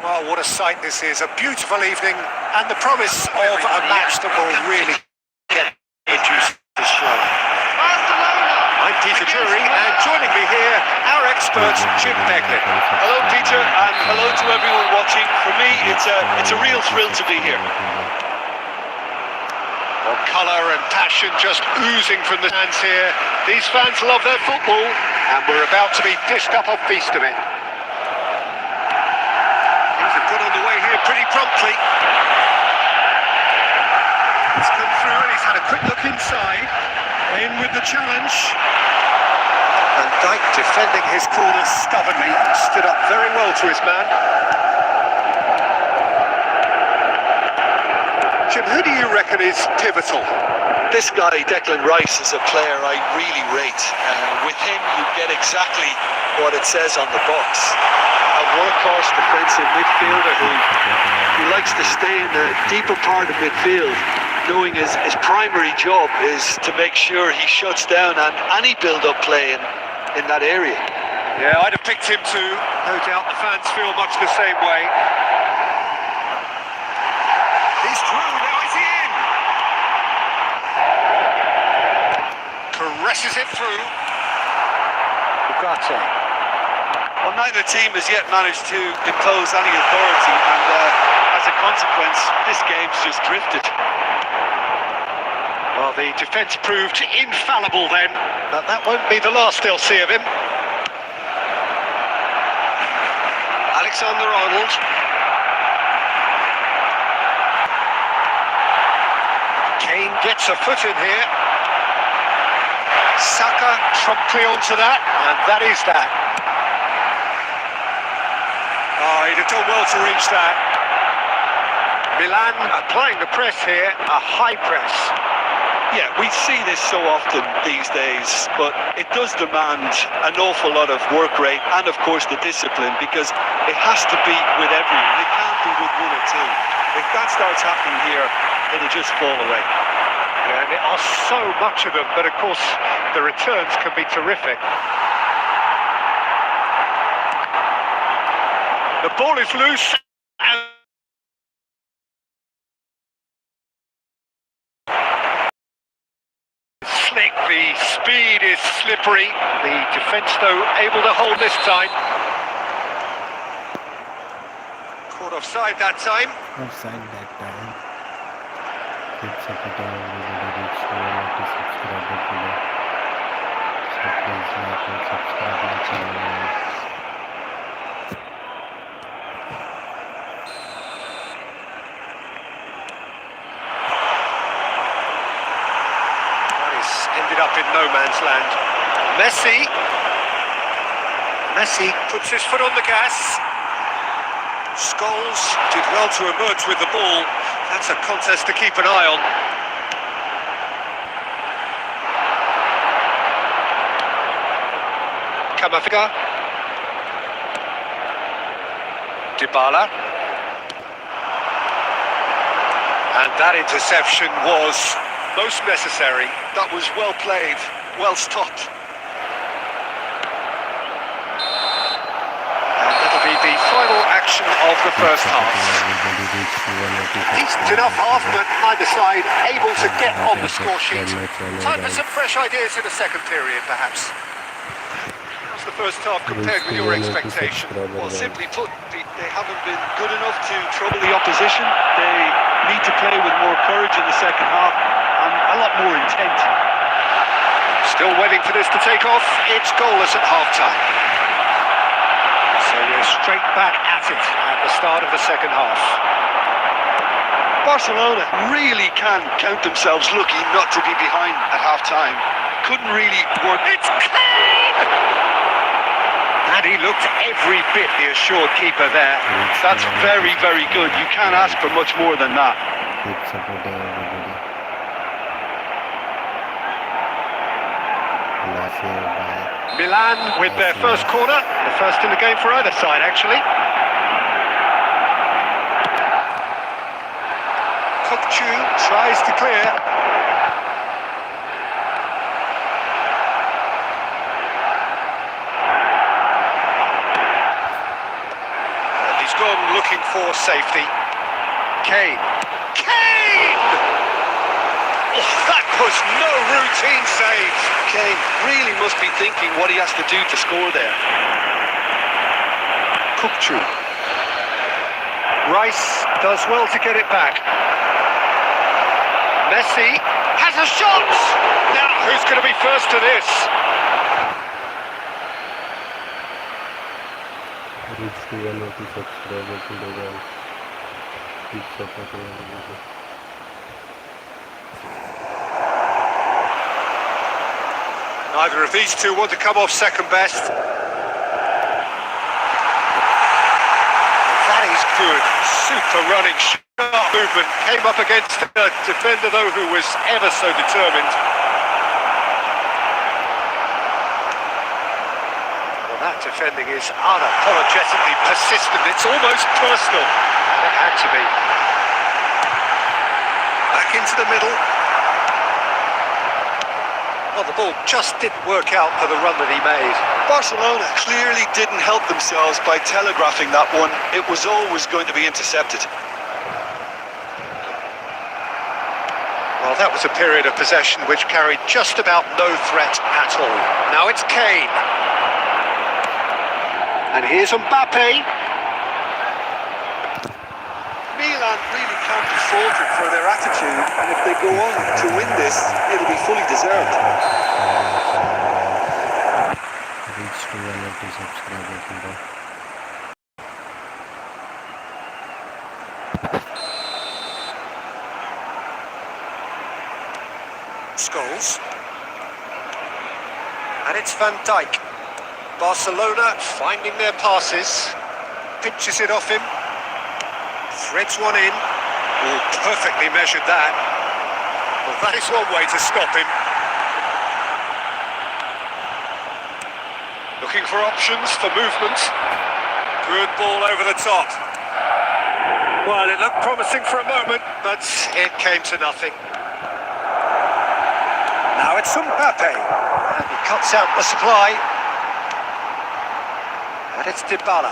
Well, what a sight this is. A beautiful evening and the promise of a match that will really get the juice to flow. I'm Peter Drury, and joining me here, our expert, Jim Beglin. Hello, Peter, and hello to everyone watching. For me, it's a real thrill to be here. Well, colour and passion just oozing from the stands here. These fans love their football, and we're about to be dished up a feast of it. Got on the way here pretty promptly. He's come through and he's had a quick look inside. In with the challenge. And Dyke, defending his corner stubbornly, stood up very well to his man. Jim, who do you reckon is pivotal? This guy, Declan Rice, is a player I really rate. With him, you get exactly what it says on the box. A workhorse defensive midfielder who likes to stay in the deeper part of midfield, knowing his primary job is to make sure he shuts down any build-up play in that area. Yeah, I'd have picked him too. No doubt the fans feel much the same way. He's through, now is he in? Caresses it through. Ugarte. Well, neither team has yet managed to impose any authority, and as a consequence, this game's just drifted. Well, the defence proved infallible then, but that won't be the last they'll see of him. Alexander-Arnold. Kane gets a foot in here. Saka promptly onto that, and that is that. Oh, he'd have done well to reach that. Milan applying the press here, a high press. Yeah, we see this so often these days, but it does demand an awful lot of work rate and, of course, the discipline, because it has to be with everyone. It can't be with one or two. If that starts happening here, it'll just fall away. Yeah, and there are so much of them, but of course, the returns can be terrific. The ball is loose. And slick, the speed is slippery. The defence, though, able to hold this time. Caught offside that time. Offside that time. It's a bit of reach to subscribe below. So please like and subscribe my channel. Ended up in no man's land. Messi puts his foot on the gas. Scholes did well to emerge with the ball. That's a contest to keep an eye on. Camavinga. Dybala. And that interception was most necessary. That was well played, well stopped. And that'll be the final action of the first half. Decent enough half, but neither side able to get on the score sheet. Time for some fresh ideas in the second period, perhaps. How's the first half compared with your expectation? Well, simply put, they haven't been good enough to trouble the opposition. They need to play with more courage in the second half and a lot more intent. Still waiting for this to take off. It's goalless at half-time. So we're straight back at it at the start of the second half. Barcelona really can count themselves lucky not to be behind at half-time. couldn't really work. It's clean! And he looked every bit the assured keeper there. That's very, very good. You can't ask for much more than that. Keep supporting everybody. Last year by Milan with their first corner. The first in the game for either side, actually. Kokchu tries to clear. And he's gone looking for safety. Kane. Kane! Oh, that was no routine save. Kane really must be thinking what he has to do to score there. Kokchu. Rice does well to get it back. Messi has a shot! Now, who's going to be first to this? reach to 180 subscribers today, guys. Keep supporting everybody. Neither of these two want to come off second best. That is good. Super running, sharp movement. Came up against a defender, though, who was ever so determined. Well, that defending is unapologetically persistent. It's almost personal. It had to be. Back into the middle. Well, the ball just didn't work out for the run that he made. Barcelona clearly didn't help themselves by telegraphing that one. It was always going to be intercepted. Well, that was a period of possession which carried just about no threat at all. Now it's Kane. And here's Mbappe. Milan really can't be faulted for their attitude, and if they go on to win this, it'll be fully deserved. Reach to 180 subscribers today. Scholes. And it's Van Dijk. Barcelona finding their passes. Pinches it off him. Threads one in. Oh, perfectly measured that. Well, that is one way to stop him. Looking for options for movement. Good ball over the top. Well, it looked promising for a moment, but it came to nothing. Now it's Mbappe. And he cuts out the supply. And it's Dybala.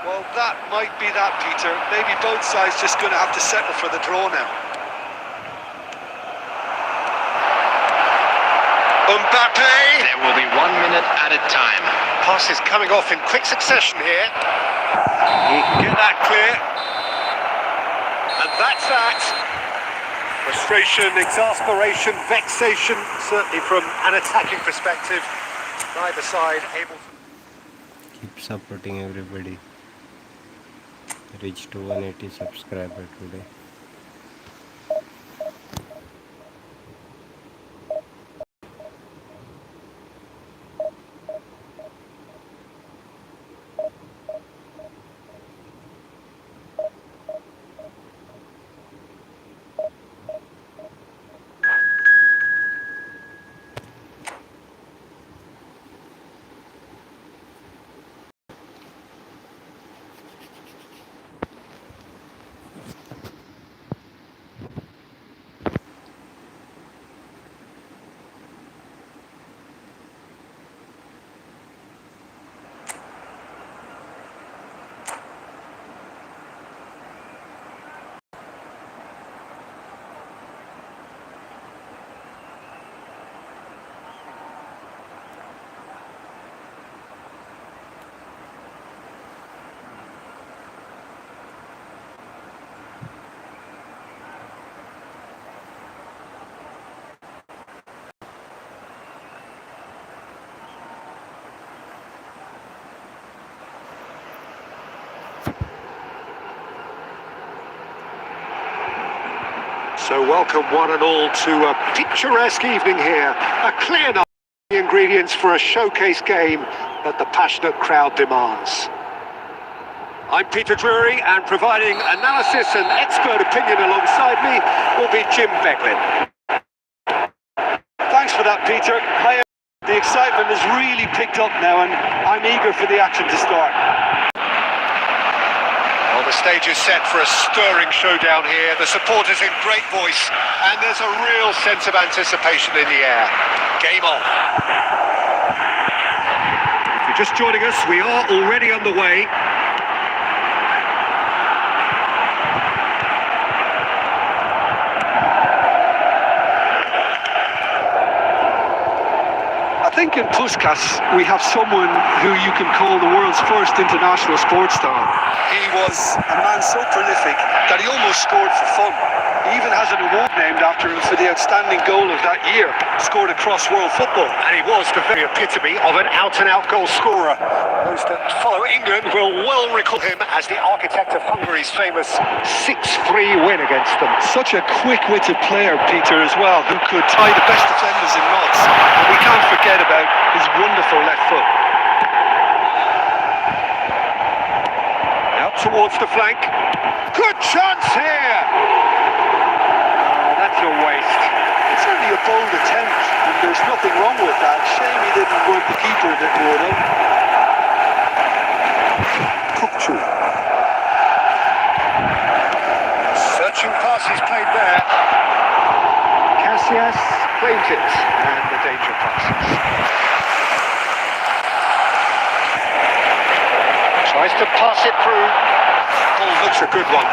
Well, that might be that, Peter. Maybe both sides just going to have to settle for the draw now. Mbappe! There will be 1 minute at a time. Passes coming off in quick succession here. He can get that clear. And that's that. Frustration, exasperation, vexation, certainly from an attacking perspective. Neither side able to... Keep supporting everybody. Reach to 180 subscribers today. So welcome one and all to a picturesque evening here. A clear number of the ingredients for a showcase game that the passionate crowd demands. I'm Peter Drury, and providing analysis and expert opinion alongside me will be Jim Beglin. Thanks for that, Peter. The excitement has really picked up now, and I'm eager for the action to start. Well, the stage is set for a stirring showdown here. The supporters in great voice, and there's a real sense of anticipation in the air. Game on. If you're just joining us, we are already underway. I think in Puskas we have someone who you can call the world's first international sports star. He was a man so prolific that he almost scored for fun. He even has an award named after him for the outstanding goal of that year, scored across world football. And he was the very epitome of an out-and-out goal scorer. Those that follow England will well recall him as the architect of Hungary's famous 6-3 win against them. Such a quick-witted player, Peter, as well, who could tie the best defenders in knots. And we can't forget about his wonderful left foot. Out towards the flank. Good chance here! That's a waste. It's only a bold attempt, and there's nothing wrong with that. Shame he didn't work the keeper a bit more, though. Kupchu. Searching pass is played there. Casillas claims it, and the danger passes. Tries to pass it through. Oh, looks a good one.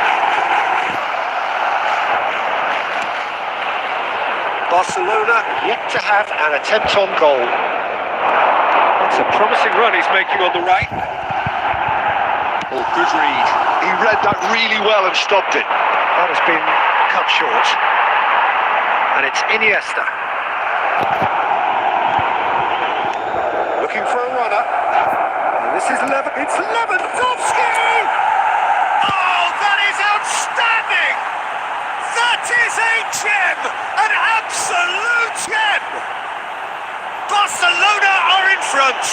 Barcelona yet to have an attempt on goal. That's a promising run he's making on the right. Oh, good read. He read that really well and stopped it. That has been cut short. And it's Iniesta. Looking for a runner. And this is it's Lewandowski! Oh, that is outstanding! That is a gem! An absolute gem! Barcelona are in front!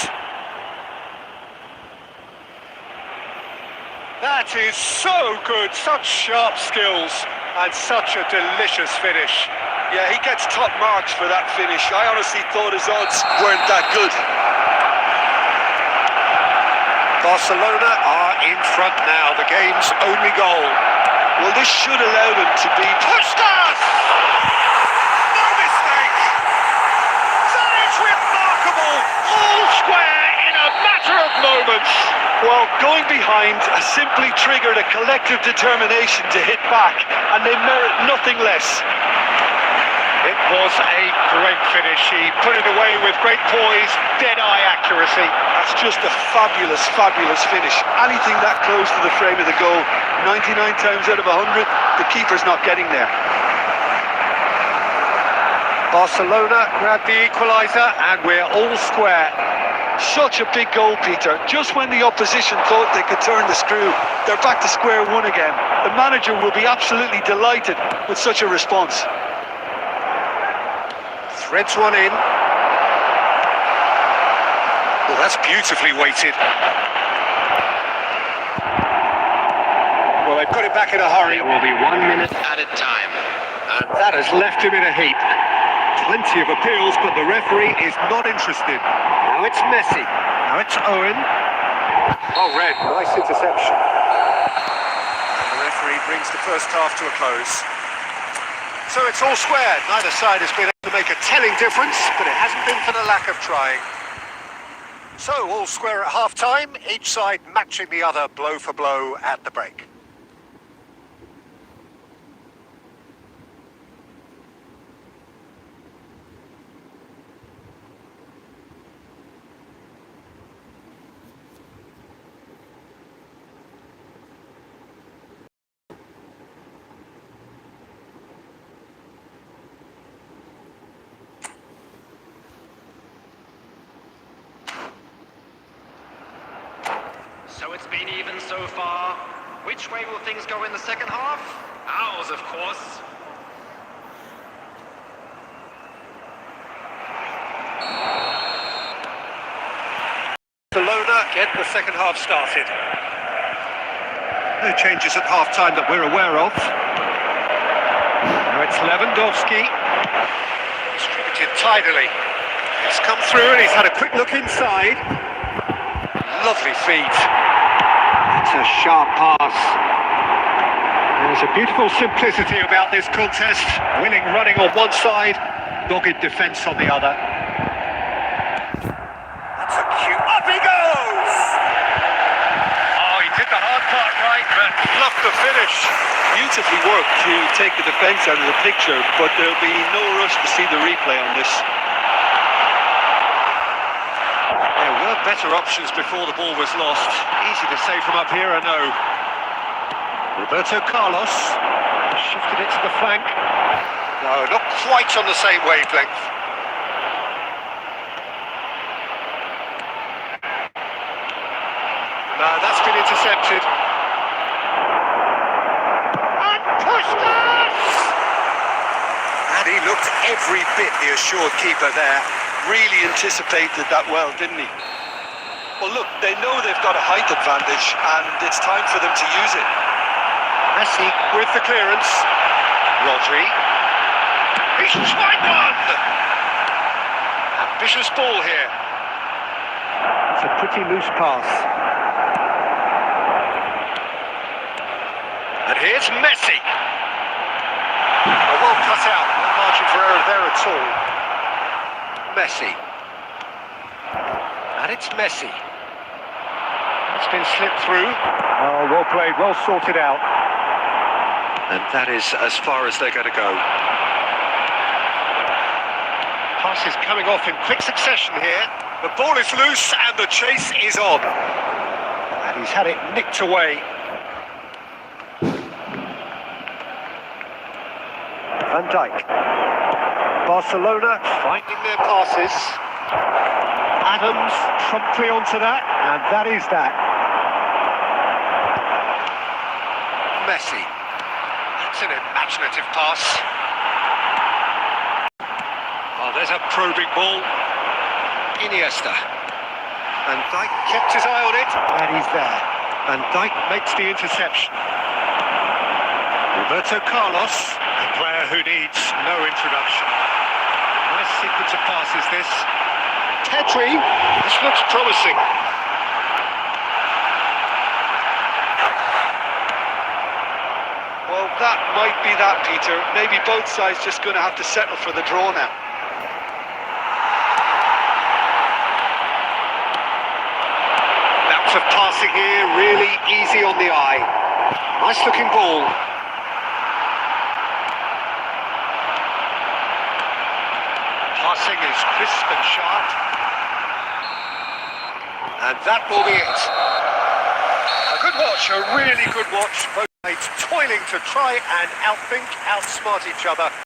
That is so good, such sharp skills, and such a delicious finish. Yeah, he gets top marks for that finish. I honestly thought his odds weren't that good. Barcelona are in front now, the game's only goal. Well, this should allow them to be... Puskas! No mistake! That is remarkable! All square in a matter of moments! Well, going behind has simply triggered a collective determination to hit back, and they merit nothing less. It was a great finish. He put it away with great poise, dead-eye accuracy. That's just a fabulous, fabulous finish. Anything that close to the frame of the goal, 99 times out of 100, the keeper's not getting there. Barcelona grabbed the equaliser, and we're all square. Such a big goal, Peter. Just when the opposition thought they could turn the screw, they're back to square one again. The manager will be absolutely delighted with such a response. Threads one in. Well, that's beautifully weighted. Well, they've got it back in a hurry. It will be 1 minute at a time. And that has left him in a heap. Plenty of appeals, but the referee is not interested. Now it's Messi. Now it's Owen. Oh, red. Nice interception. And the referee brings the first half to a close. So it's all square. Neither side has been able to make a telling difference, but it hasn't been for the lack of trying. So all square at half-time, each side matching the other blow for blow at the break. So it's been even so far. Which way will things go in the second half? Ours, of course. Barcelona get the second half started. No changes at half-time that we're aware of. Now it's Lewandowski. Distributed tidily. He's come through and he's had a quick look inside. Lovely feet. It's a sharp pass. There's a beautiful simplicity about this contest. Winning running on one side, dogged defence on the other. That's a cute... Up he goes! Oh, he did the hard part right, but bluffed the finish. Beautifully worked to take the defence out of the picture, but there'll be no rush to see the replay on this. There were better options before the ball was lost. Easy to say from up here, I know. Roberto Carlos shifted it to the flank. No, not quite on the same wavelength. No, that's been intercepted. And pushed us! And he looked every bit the assured keeper there. Really anticipated that well, didn't he? Well, look, they know they've got a height advantage, and it's time for them to use it. Messi with the clearance. Rodri. He's tried one! Ambitious ball here. It's a pretty loose pass. And here's Messi. Well cut out. No margin for error there at all. Messi. And it's Messi. It's been slipped through. Oh, well played, well sorted out. And that is as far as they're going to go. Pass is coming off in quick succession here. The ball is loose and the chase is on. And he's had it nicked away. Van Dijk. Barcelona finding their passes. Adams promptly onto that, and that is that. Messi. That's an imaginative pass. Oh, there's a probing ball. Iniesta. Van Dijk kept his eye on it, and he's there. Van Dijk makes the interception. Roberto Carlos, a player who needs no introduction. Nice sequence of passes, this. Pedri, this looks promising. Well, that might be that, Peter. Maybe both sides just going to have to settle for the draw now. Lots of passing here, really easy on the eye. Nice looking ball. Passing is crisp and sharp. And that will be it. A good watch, a really good watch. Both mates toiling to try and outthink, outsmart each other.